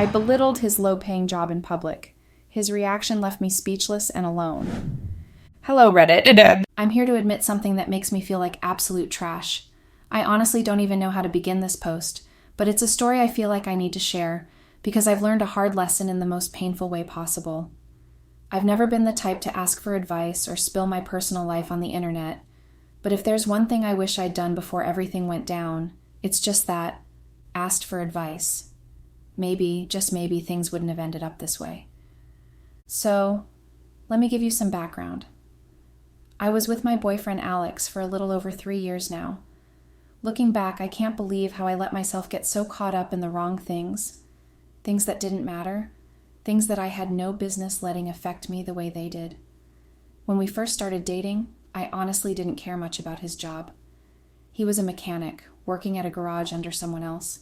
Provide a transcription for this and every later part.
I belittled his low-paying job in public. His reaction left me speechless and alone. Hello, Reddit. I'm here to admit something that makes me feel like absolute trash. I honestly don't even know how to begin this post, but it's a story I feel like I need to share because I've learned a hard lesson in the most painful way possible. I've never been the type to ask for advice or spill my personal life on the internet, but if there's one thing I wish I'd done before everything went down, it's just that, asked for advice. Maybe, just maybe, things wouldn't have ended up this way. So, let me give you some background. I was with my boyfriend Alex for a little over 3 years now. Looking back, I can't believe how I let myself get so caught up in the wrong things that didn't matter, things that I had no business letting affect me the way they did. When we first started dating, I honestly didn't care much about his job. He was a mechanic, working at a garage under someone else.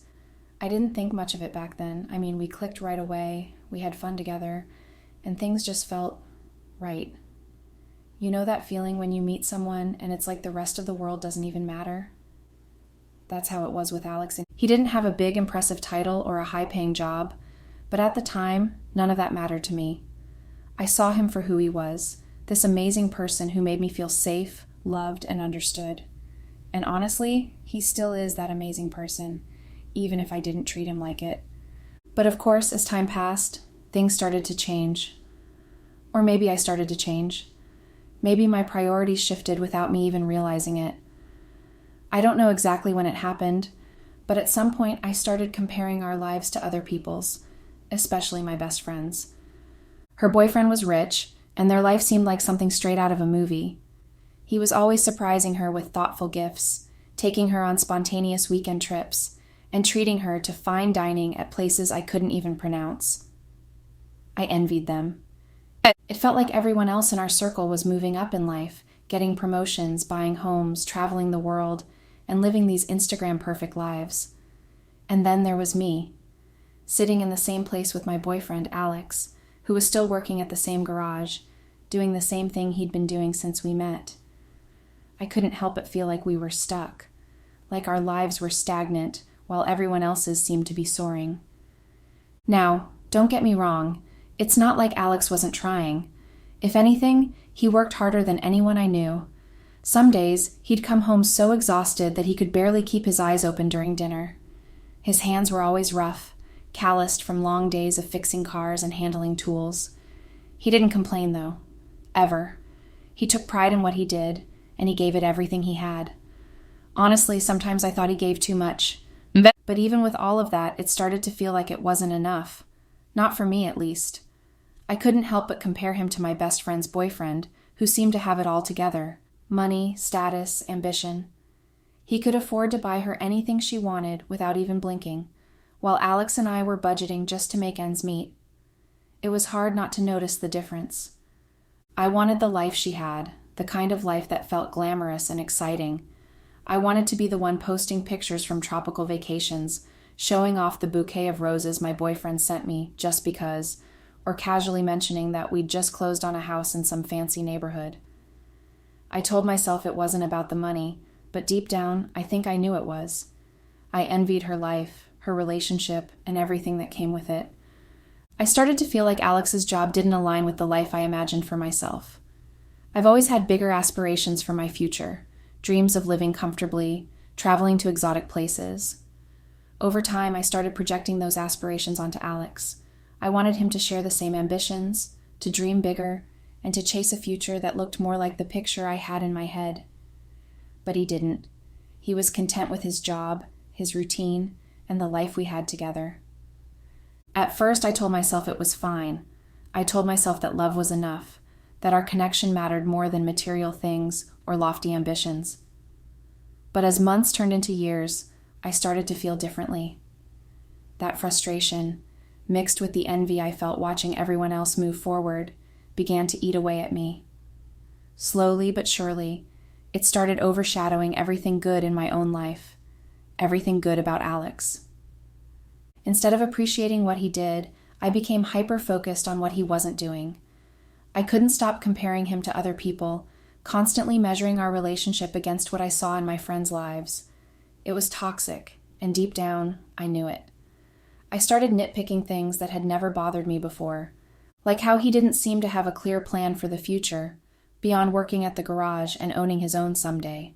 I didn't think much of it back then. I mean, we clicked right away, we had fun together, and things just felt right. You know that feeling when you meet someone and it's like the rest of the world doesn't even matter? That's how it was with Alex. He didn't have a big, impressive title or a high-paying job, but at the time, none of that mattered to me. I saw him for who he was, this amazing person who made me feel safe, loved, and understood. And honestly, he still is that amazing person, even if I didn't treat him like it. But of course, as time passed, things started to change. Or maybe I started to change. Maybe my priorities shifted without me even realizing it. I don't know exactly when it happened, but at some point I started comparing our lives to other people's, especially my best friend's. Her boyfriend was rich, and their life seemed like something straight out of a movie. He was always surprising her with thoughtful gifts, taking her on spontaneous weekend trips, and treating her to fine dining at places I couldn't even pronounce. I envied them. It felt like everyone else in our circle was moving up in life, getting promotions, buying homes, traveling the world, and living these Instagram-perfect lives. And then there was me, sitting in the same place with my boyfriend, Alex, who was still working at the same garage, doing the same thing he'd been doing since we met. I couldn't help but feel like we were stuck, like our lives were stagnant while everyone else's seemed to be soaring. Now, don't get me wrong, it's not like Alex wasn't trying. If anything, he worked harder than anyone I knew. Some days, he'd come home so exhausted that he could barely keep his eyes open during dinner. His hands were always rough, calloused from long days of fixing cars and handling tools. He didn't complain, though. Ever. He took pride in what he did, and he gave it everything he had. Honestly, sometimes I thought he gave too much. But even with all of that, it started to feel like it wasn't enough. Not for me, at least. I couldn't help but compare him to my best friend's boyfriend, who seemed to have it all together. Money, status, ambition. He could afford to buy her anything she wanted without even blinking, while Alex and I were budgeting just to make ends meet. It was hard not to notice the difference. I wanted the life she had, the kind of life that felt glamorous and exciting. I wanted to be the one posting pictures from tropical vacations, showing off the bouquet of roses my boyfriend sent me just because, or casually mentioning that we'd just closed on a house in some fancy neighborhood. I told myself it wasn't about the money, but deep down, I think I knew it was. I envied her life, her relationship, and everything that came with it. I started to feel like Alex's job didn't align with the life I imagined for myself. I've always had bigger aspirations for my future, dreams of living comfortably, traveling to exotic places. Over time, I started projecting those aspirations onto Alex. I wanted him to share the same ambitions, to dream bigger, and to chase a future that looked more like the picture I had in my head. But he didn't. He was content with his job, his routine, and the life we had together. At first, I told myself it was fine. I told myself that love was enough, that our connection mattered more than material things or lofty ambitions. But as months turned into years, I started to feel differently. That frustration, mixed with the envy I felt watching everyone else move forward, began to eat away at me. Slowly but surely, it started overshadowing everything good in my own life, everything good about Alex. Instead of appreciating what he did, I became hyper-focused on what he wasn't doing. I couldn't stop comparing him to other people, constantly measuring our relationship against what I saw in my friends' lives. It was toxic, and deep down, I knew it. I started nitpicking things that had never bothered me before, like how he didn't seem to have a clear plan for the future, beyond working at the garage and owning his own someday.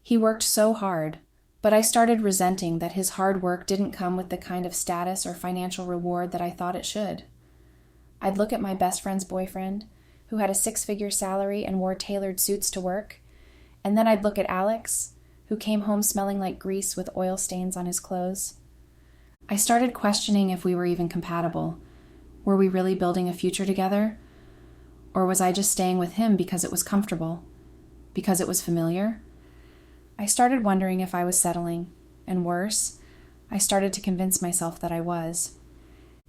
He worked so hard, but I started resenting that his hard work didn't come with the kind of status or financial reward that I thought it should. I'd look at my best friend's boyfriend, who had a 6-figure salary and wore tailored suits to work, and then I'd look at Alex, who came home smelling like grease with oil stains on his clothes. I started questioning if we were even compatible. Were we really building a future together? Or was I just staying with him because it was comfortable? Because it was familiar? I started wondering if I was settling, and worse, I started to convince myself that I was.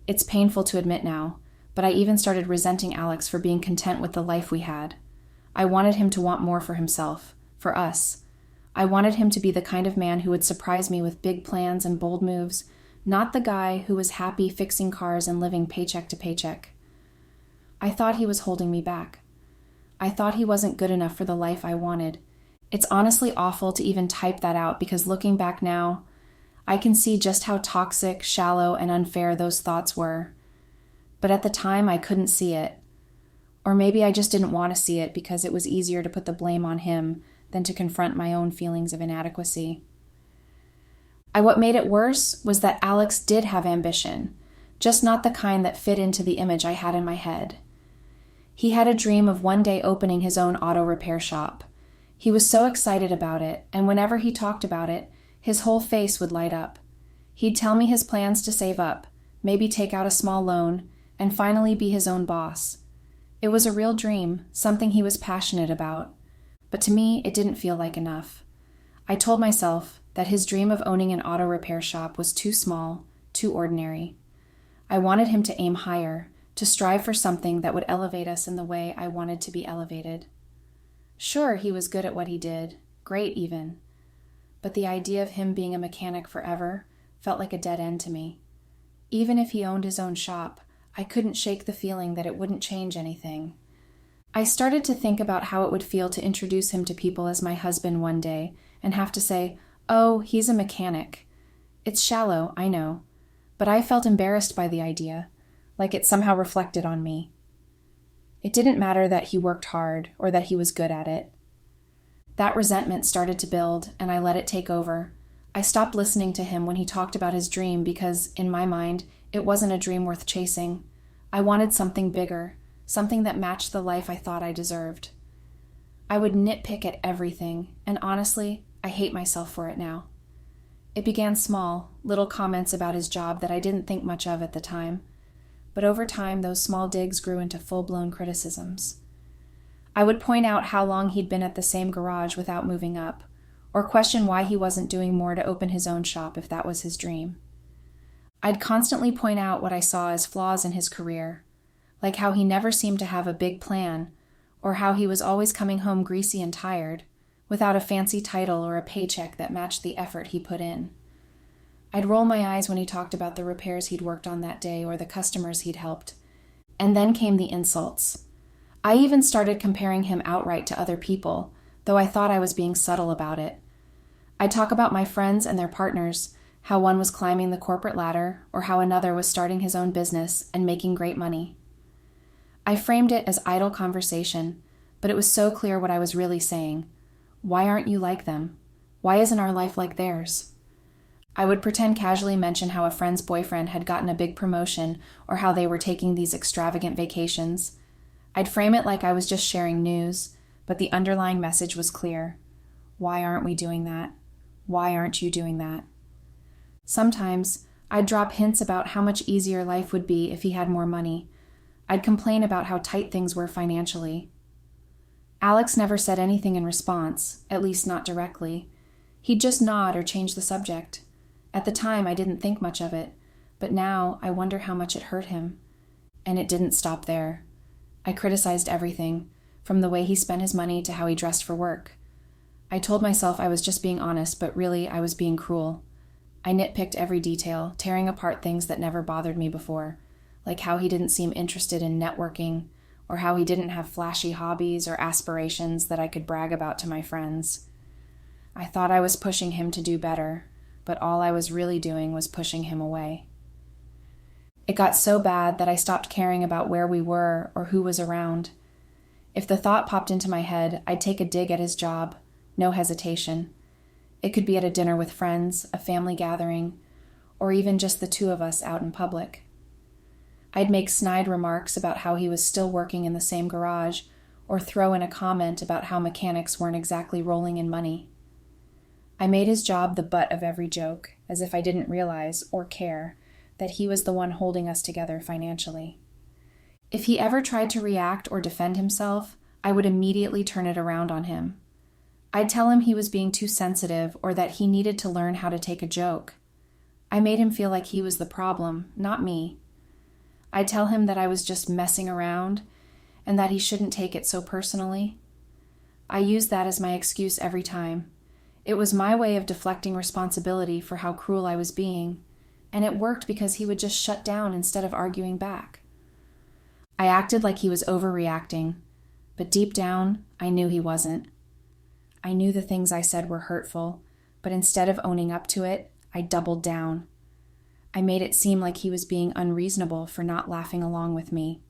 It's painful to admit now, but I even started resenting Alex for being content with the life we had. I wanted him to want more for himself, for us. I wanted him to be the kind of man who would surprise me with big plans and bold moves, not the guy who was happy fixing cars and living paycheck to paycheck. I thought he was holding me back. I thought he wasn't good enough for the life I wanted. It's honestly awful to even type that out because looking back now, I can see just how toxic, shallow, and unfair those thoughts were. But at the time, I couldn't see it. Or maybe I just didn't want to see it because it was easier to put the blame on him than to confront my own feelings of inadequacy. What made it worse was that Alex did have ambition, just not the kind that fit into the image I had in my head. He had a dream of one day opening his own auto repair shop. He was so excited about it, and whenever he talked about it, his whole face would light up. He'd tell me his plans to save up, maybe take out a small loan, and finally be his own boss. It was a real dream, something he was passionate about. But to me, it didn't feel like enough. I told myself that his dream of owning an auto repair shop was too small, too ordinary. I wanted him to aim higher, to strive for something that would elevate us in the way I wanted to be elevated. Sure, he was good at what he did, great even. But the idea of him being a mechanic forever felt like a dead end to me. Even if he owned his own shop, I couldn't shake the feeling that it wouldn't change anything. I started to think about how it would feel to introduce him to people as my husband one day and have to say, "Oh, he's a mechanic." It's shallow, I know, but I felt embarrassed by the idea, like it somehow reflected on me. It didn't matter that he worked hard or that he was good at it. That resentment started to build, and I let it take over. I stopped listening to him when he talked about his dream because, in my mind, it wasn't a dream worth chasing. I wanted something bigger, something that matched the life I thought I deserved. I would nitpick at everything, and honestly, I hate myself for it now. It began small, little comments about his job that I didn't think much of at the time. But over time, those small digs grew into full-blown criticisms. I would point out how long he'd been at the same garage without moving up, or question why he wasn't doing more to open his own shop if that was his dream. I'd constantly point out what I saw as flaws in his career, like how he never seemed to have a big plan, or how he was always coming home greasy and tired, without a fancy title or a paycheck that matched the effort he put in. I'd roll my eyes when he talked about the repairs he'd worked on that day or the customers he'd helped. And then came the insults. I even started comparing him outright to other people, though I thought I was being subtle about it. I'd talk about my friends and their partners, how one was climbing the corporate ladder, or how another was starting his own business and making great money. I framed it as idle conversation, but it was so clear what I was really saying. Why aren't you like them? Why isn't our life like theirs? I would pretend casually mention how a friend's boyfriend had gotten a big promotion or how they were taking these extravagant vacations. I'd frame it like I was just sharing news, but the underlying message was clear. Why aren't we doing that? Why aren't you doing that? Sometimes, I'd drop hints about how much easier life would be if he had more money. I'd complain about how tight things were financially. Alex never said anything in response, at least not directly. He'd just nod or change the subject. At the time, I didn't think much of it, but now I wonder how much it hurt him. And it didn't stop there. I criticized everything, from the way he spent his money to how he dressed for work. I told myself I was just being honest, but really I was being cruel. I nitpicked every detail, tearing apart things that never bothered me before, like how he didn't seem interested in networking, or how he didn't have flashy hobbies or aspirations that I could brag about to my friends. I thought I was pushing him to do better, but all I was really doing was pushing him away. It got so bad that I stopped caring about where we were or who was around. If the thought popped into my head, I'd take a dig at his job, no hesitation. It could be at a dinner with friends, a family gathering, or even just the two of us out in public. I'd make snide remarks about how he was still working in the same garage, or throw in a comment about how mechanics weren't exactly rolling in money. I made his job the butt of every joke, as if I didn't realize, or care, that he was the one holding us together financially. If he ever tried to react or defend himself, I would immediately turn it around on him. I'd tell him he was being too sensitive or that he needed to learn how to take a joke. I made him feel like he was the problem, not me. I'd tell him that I was just messing around and that he shouldn't take it so personally. I used that as my excuse every time. It was my way of deflecting responsibility for how cruel I was being, and it worked because he would just shut down instead of arguing back. I acted like he was overreacting, but deep down, I knew he wasn't. I knew the things I said were hurtful, but instead of owning up to it, I doubled down. I made it seem like he was being unreasonable for not laughing along with me.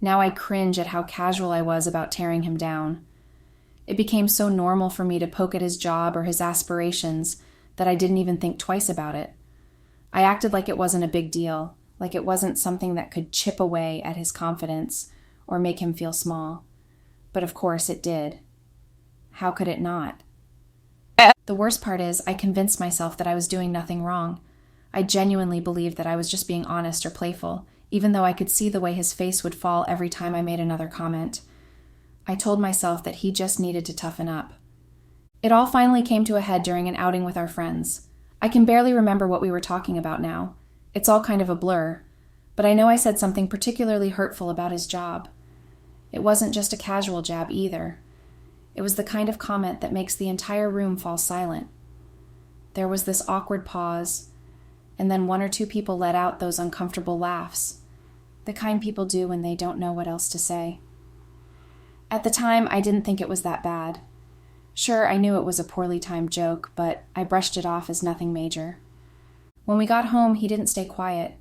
Now I cringe at how casual I was about tearing him down. It became so normal for me to poke at his job or his aspirations that I didn't even think twice about it. I acted like it wasn't a big deal, like it wasn't something that could chip away at his confidence or make him feel small. But of course it did. How could it not? The worst part is I convinced myself that I was doing nothing wrong. I genuinely believed that I was just being honest or playful, even though I could see the way his face would fall every time I made another comment. I told myself that he just needed to toughen up. It all finally came to a head during an outing with our friends. I can barely remember what we were talking about now. It's all kind of a blur, but I know I said something particularly hurtful about his job. It wasn't just a casual jab either. It was the kind of comment that makes the entire room fall silent. There was this awkward pause, and then one or two people let out those uncomfortable laughs, the kind people do when they don't know what else to say. At the time, I didn't think it was that bad. Sure, I knew it was a poorly timed joke, but I brushed it off as nothing major. When we got home, he didn't stay quiet.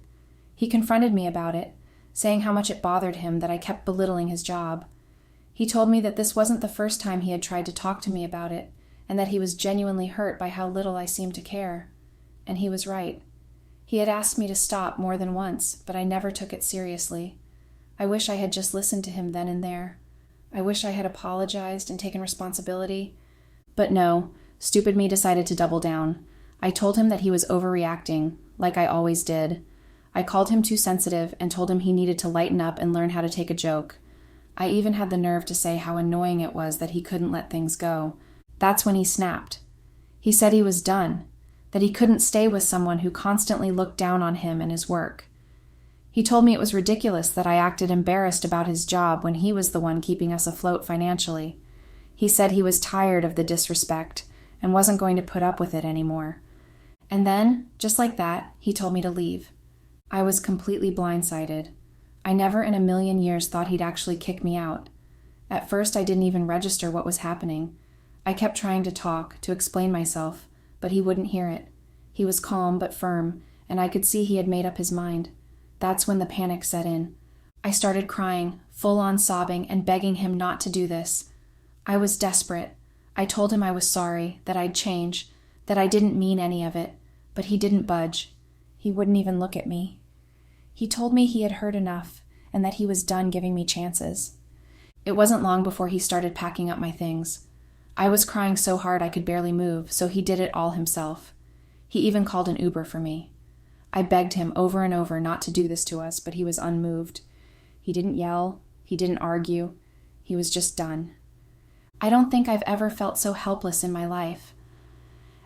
He confronted me about it, saying how much it bothered him that I kept belittling his job. He told me that this wasn't the first time he had tried to talk to me about it, and that he was genuinely hurt by how little I seemed to care. And he was right. He had asked me to stop more than once, but I never took it seriously. I wish I had just listened to him then and there. I wish I had apologized and taken responsibility. But no, stupid me decided to double down. I told him that he was overreacting, like I always did. I called him too sensitive and told him he needed to lighten up and learn how to take a joke. I even had the nerve to say how annoying it was that he couldn't let things go. That's when he snapped. He said he was done, that he couldn't stay with someone who constantly looked down on him and his work. He told me it was ridiculous that I acted embarrassed about his job when he was the one keeping us afloat financially. He said he was tired of the disrespect and wasn't going to put up with it anymore. And then, just like that, he told me to leave. I was completely blindsided. I never in a million years thought he'd actually kick me out. At first, I didn't even register what was happening. I kept trying to talk, to explain myself, but he wouldn't hear it. He was calm but firm, and I could see he had made up his mind. That's when the panic set in. I started crying, full-on sobbing, and begging him not to do this. I was desperate. I told him I was sorry, that I'd change, that I didn't mean any of it, but he didn't budge. He wouldn't even look at me. He told me he had heard enough, and that he was done giving me chances. It wasn't long before he started packing up my things. I was crying so hard I could barely move, so he did it all himself. He even called an Uber for me. I begged him over and over not to do this to us, but he was unmoved. He didn't yell. He didn't argue. He was just done. I don't think I've ever felt so helpless in my life.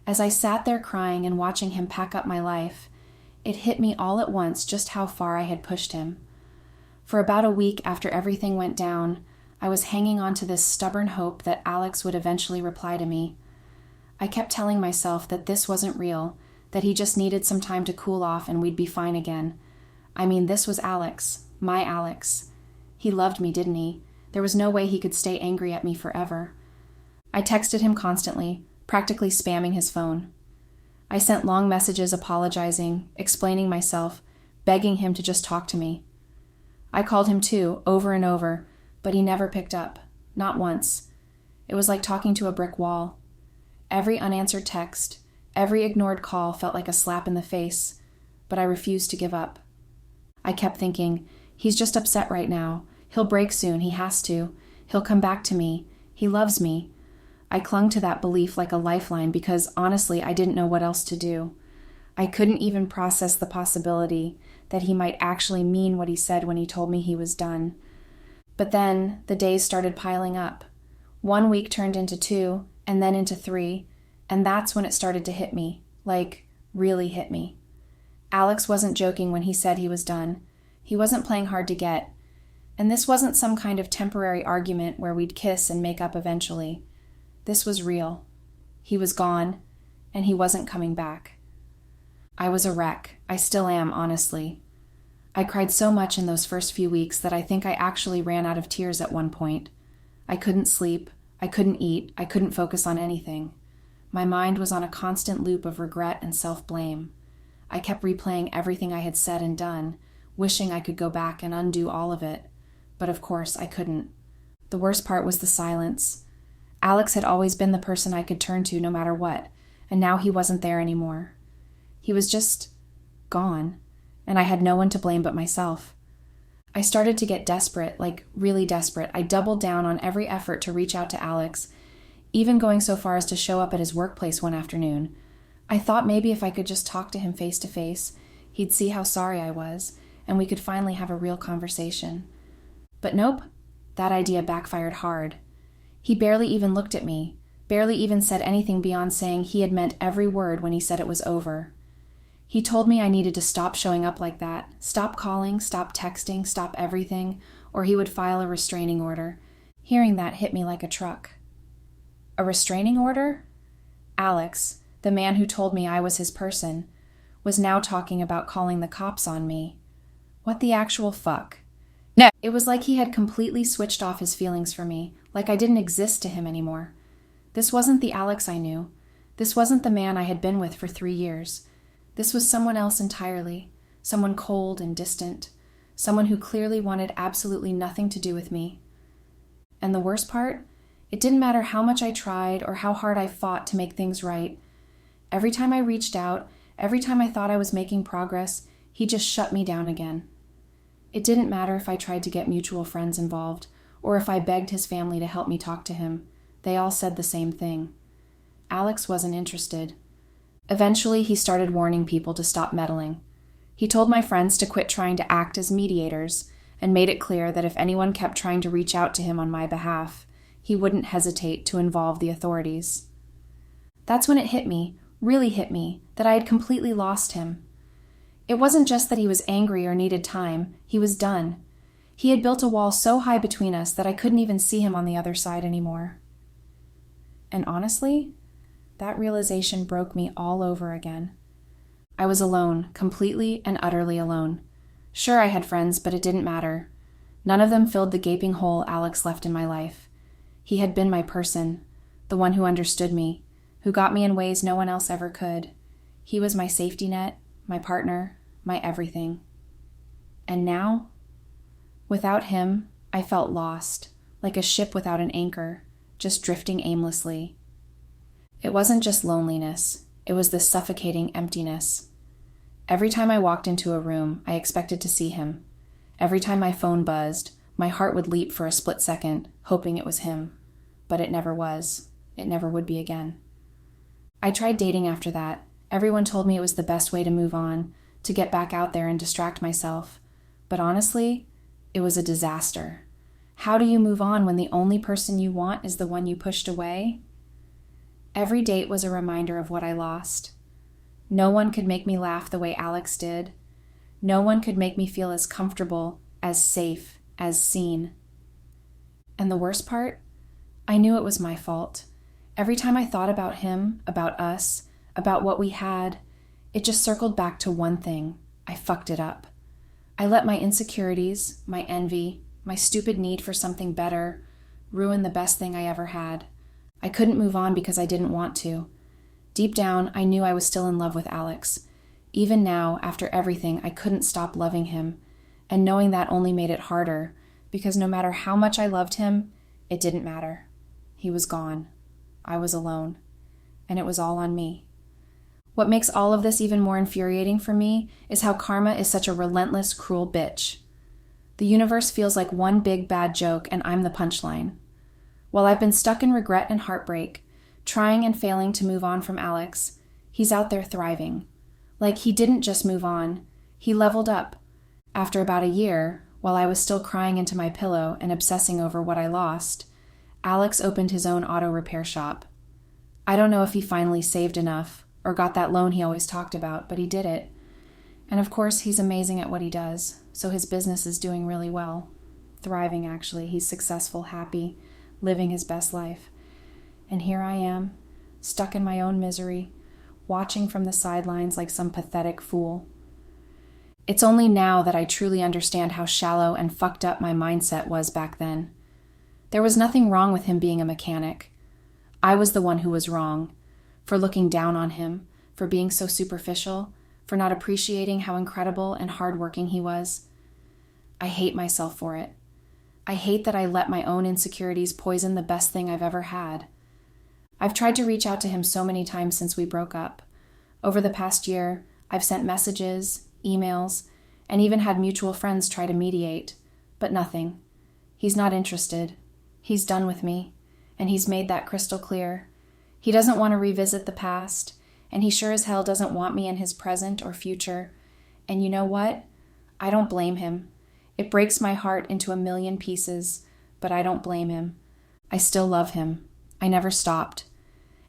As I sat there crying and watching him pack up my life, it hit me all at once just how far I had pushed him. For about a week after everything went down, I was hanging on to this stubborn hope that Alex would eventually reply to me. I kept telling myself that this wasn't real, that he just needed some time to cool off and we'd be fine again. I mean, this was Alex, my Alex. He loved me, didn't he? There was no way he could stay angry at me forever. I texted him constantly, practically spamming his phone. I sent long messages apologizing, explaining myself, begging him to just talk to me. I called him too, over and over, but he never picked up. Not once. It was like talking to a brick wall. Every unanswered text, every ignored call felt like a slap in the face, but I refused to give up. I kept thinking, he's just upset right now. He'll break soon, he has to. He'll come back to me. He loves me. I clung to that belief like a lifeline because, honestly, I didn't know what else to do. I couldn't even process the possibility that he might actually mean what he said when he told me he was done. But then the days started piling up. 1 week turned into 2, and then into 3, and that's when it started to hit me, like, really hit me. Alex wasn't joking when he said he was done. He wasn't playing hard to get. And this wasn't some kind of temporary argument where we'd kiss and make up eventually. This was real. He was gone, and he wasn't coming back. I was a wreck. I still am, honestly. I cried so much in those first few weeks that I think I actually ran out of tears at one point. I couldn't sleep. I couldn't eat. I couldn't focus on anything. My mind was on a constant loop of regret and self-blame. I kept replaying everything I had said and done, wishing I could go back and undo all of it. But of course, I couldn't. The worst part was the silence. Alex had always been the person I could turn to no matter what, and now he wasn't there anymore. He was just gone, and I had no one to blame but myself. I started to get desperate, like really desperate. I doubled down on every effort to reach out to Alex, even going so far as to show up at his workplace one afternoon. I thought maybe if I could just talk to him face to face, he'd see how sorry I was, and we could finally have a real conversation. But nope, that idea backfired hard. He barely even looked at me, barely even said anything beyond saying he had meant every word when he said it was over. He told me I needed to stop showing up like that, stop calling, stop texting, stop everything, or he would file a restraining order. Hearing that hit me like a truck. A restraining order? Alex, the man who told me I was his person, was now talking about calling the cops on me. What the actual fuck? No. It was like he had completely switched off his feelings for me, like I didn't exist to him anymore. This wasn't the Alex I knew. This wasn't the man I had been with for 3 years. This was someone else entirely, someone cold and distant, someone who clearly wanted absolutely nothing to do with me. And the worst part? It didn't matter how much I tried or how hard I fought to make things right. Every time I reached out, every time I thought I was making progress, he just shut me down again. It didn't matter if I tried to get mutual friends involved, or if I begged his family to help me talk to him. They all said the same thing. Alex wasn't interested. Eventually, he started warning people to stop meddling. He told my friends to quit trying to act as mediators, and made it clear that if anyone kept trying to reach out to him on my behalf, he wouldn't hesitate to involve the authorities. That's when it hit me, really hit me, that I had completely lost him. It wasn't just that he was angry or needed time, he was done. He had built a wall so high between us that I couldn't even see him on the other side anymore. And honestly, that realization broke me all over again. I was alone, completely and utterly alone. Sure, I had friends, but it didn't matter. None of them filled the gaping hole Alex left in my life. He had been my person, the one who understood me, who got me in ways no one else ever could. He was my safety net, my partner, my everything. And now, without him, I felt lost, like a ship without an anchor, just drifting aimlessly. It wasn't just loneliness, it was this suffocating emptiness. Every time I walked into a room, I expected to see him. Every time my phone buzzed, my heart would leap for a split second, hoping it was him. But it never was. It never would be again. I tried dating after that. Everyone told me it was the best way to move on, to get back out there and distract myself. But honestly, it was a disaster. How do you move on when the only person you want is the one you pushed away? Every date was a reminder of what I lost. No one could make me laugh the way Alex did. No one could make me feel as comfortable, as safe, as seen. And the worst part? I knew it was my fault. Every time I thought about him, about us, about what we had, it just circled back to one thing. I fucked it up. I let my insecurities, my envy, my stupid need for something better, ruin the best thing I ever had. I couldn't move on because I didn't want to. Deep down, I knew I was still in love with Alex. Even now, after everything, I couldn't stop loving him, and knowing that only made it harder, because no matter how much I loved him, it didn't matter. He was gone. I was alone. And it was all on me. What makes all of this even more infuriating for me is how karma is such a relentless, cruel bitch. The universe feels like one big bad joke, and I'm the punchline. While I've been stuck in regret and heartbreak, trying and failing to move on from Alex, he's out there thriving. Like, he didn't just move on, he leveled up. After about a year, while I was still crying into my pillow and obsessing over what I lost, Alex opened his own auto repair shop. I don't know if he finally saved enough or got that loan he always talked about, but he did it. And of course, he's amazing at what he does, so his business is doing really well. Thriving, actually. He's successful, happy, living his best life. And here I am, stuck in my own misery, watching from the sidelines like some pathetic fool. It's only now that I truly understand how shallow and fucked up my mindset was back then. There was nothing wrong with him being a mechanic. I was the one who was wrong, for looking down on him, for being so superficial, for not appreciating how incredible and hardworking he was. I hate myself for it. I hate that I let my own insecurities poison the best thing I've ever had. I've tried to reach out to him so many times since we broke up. Over the past year, I've sent messages, emails, and even had mutual friends try to mediate, but nothing. He's not interested. He's done with me, and he's made that crystal clear. He doesn't want to revisit the past, and he sure as hell doesn't want me in his present or future. And you know what? I don't blame him. It breaks my heart into a million pieces, but I don't blame him. I still love him. I never stopped.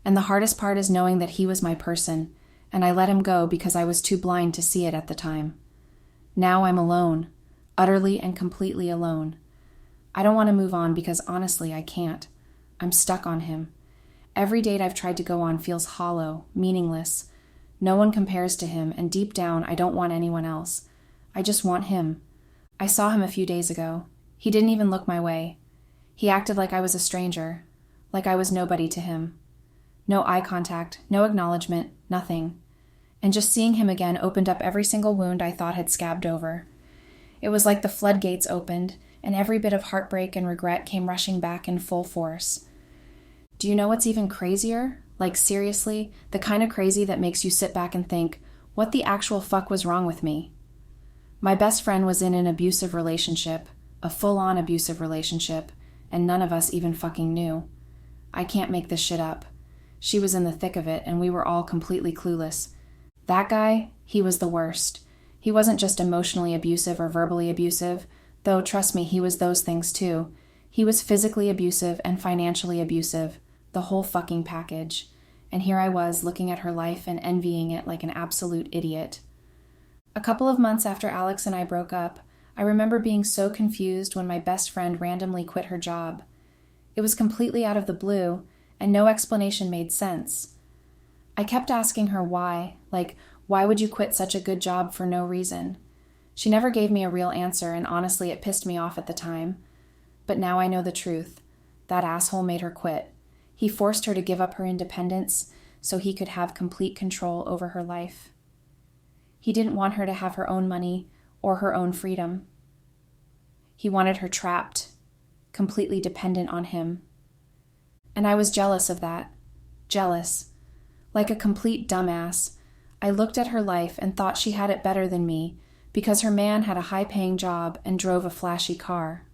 And the hardest part is knowing that he was my person, and I let him go because I was too blind to see it at the time. Now I'm alone, utterly and completely alone. I don't want to move on because honestly I can't. I'm stuck on him. Every date I've tried to go on feels hollow, meaningless. No one compares to him, and deep down I don't want anyone else. I just want him. I saw him a few days ago. He didn't even look my way. He acted like I was a stranger, like I was nobody to him. No eye contact, no acknowledgement, nothing. And just seeing him again opened up every single wound I thought had scabbed over. It was like the floodgates opened, and every bit of heartbreak and regret came rushing back in full force. Do you know what's even crazier? Like, seriously, the kind of crazy that makes you sit back and think, what the actual fuck was wrong with me? My best friend was in an abusive relationship, a full-on abusive relationship, and none of us even fucking knew. I can't make this shit up. She was in the thick of it, and we were all completely clueless. That guy, he was the worst. He wasn't just emotionally abusive or verbally abusive, though trust me, he was those things too. He was physically abusive and financially abusive, the whole fucking package. And here I was looking at her life and envying it like an absolute idiot. A couple of months after Alex and I broke up, I remember being so confused when my best friend randomly quit her job. It was completely out of the blue, and no explanation made sense. I kept asking her why, like, why would you quit such a good job for no reason? She never gave me a real answer, and honestly, it pissed me off at the time. But now I know the truth. That asshole made her quit. He forced her to give up her independence so he could have complete control over her life. He didn't want her to have her own money or her own freedom. He wanted her trapped, completely dependent on him. And I was jealous of that. Jealous. Like a complete dumbass, I looked at her life and thought she had it better than me because her man had a high-paying job and drove a flashy car.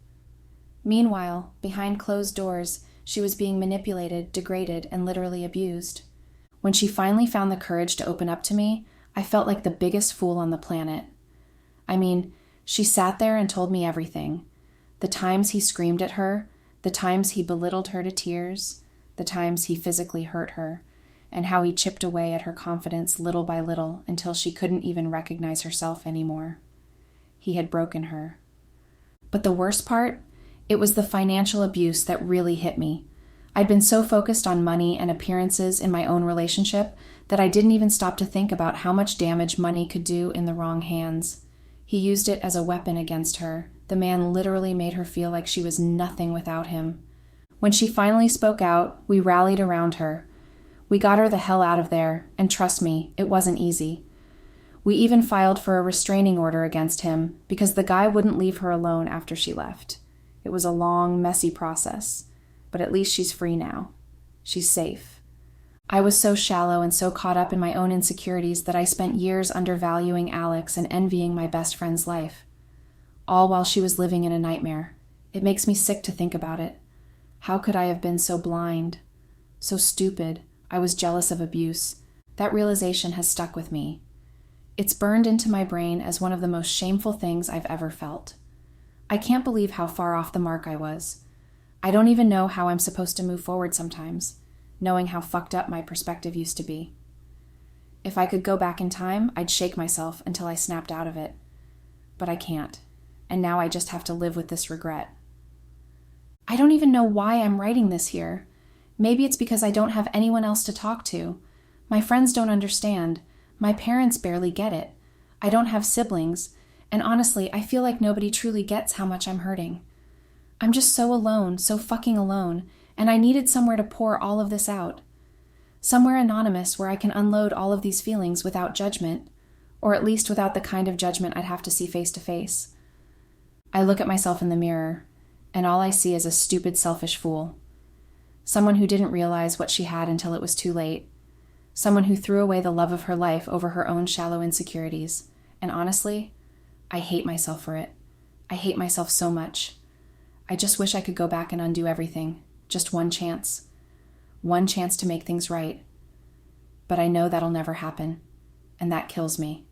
Meanwhile, behind closed doors, she was being manipulated, degraded, and literally abused. When she finally found the courage to open up to me, I felt like the biggest fool on the planet. I mean, she sat there and told me everything. The times he screamed at her, the times he belittled her to tears, the times he physically hurt her, and how he chipped away at her confidence little by little until she couldn't even recognize herself anymore. He had broken her. But the worst part? It was the financial abuse that really hit me. I'd been so focused on money and appearances in my own relationship that I didn't even stop to think about how much damage money could do in the wrong hands. He used it as a weapon against her. The man literally made her feel like she was nothing without him. When she finally spoke out, we rallied around her. We got her the hell out of there, and trust me, it wasn't easy. We even filed for a restraining order against him because the guy wouldn't leave her alone after she left. It was a long, messy process, but at least she's free now. She's safe. I was so shallow and so caught up in my own insecurities that I spent years undervaluing Alex and envying my best friend's life, all while she was living in a nightmare. It makes me sick to think about it. How could I have been so blind, so stupid? I was jealous of abuse. That realization has stuck with me. It's burned into my brain as one of the most shameful things I've ever felt. I can't believe how far off the mark I was. I don't even know how I'm supposed to move forward sometimes, knowing how fucked up my perspective used to be. If I could go back in time, I'd shake myself until I snapped out of it. But I can't, and now I just have to live with this regret. I don't even know why I'm writing this here. Maybe it's because I don't have anyone else to talk to. My friends don't understand. My parents barely get it. I don't have siblings, and honestly, I feel like nobody truly gets how much I'm hurting. I'm just so alone, so fucking alone, and I needed somewhere to pour all of this out. Somewhere anonymous where I can unload all of these feelings without judgment, or at least without the kind of judgment I'd have to see face to face. I look at myself in the mirror, and all I see is a stupid, selfish fool. Someone who didn't realize what she had until it was too late. Someone who threw away the love of her life over her own shallow insecurities. And honestly, I hate myself for it. I hate myself so much. I just wish I could go back and undo everything. Just one chance. One chance to make things right. But I know that'll never happen, and that kills me.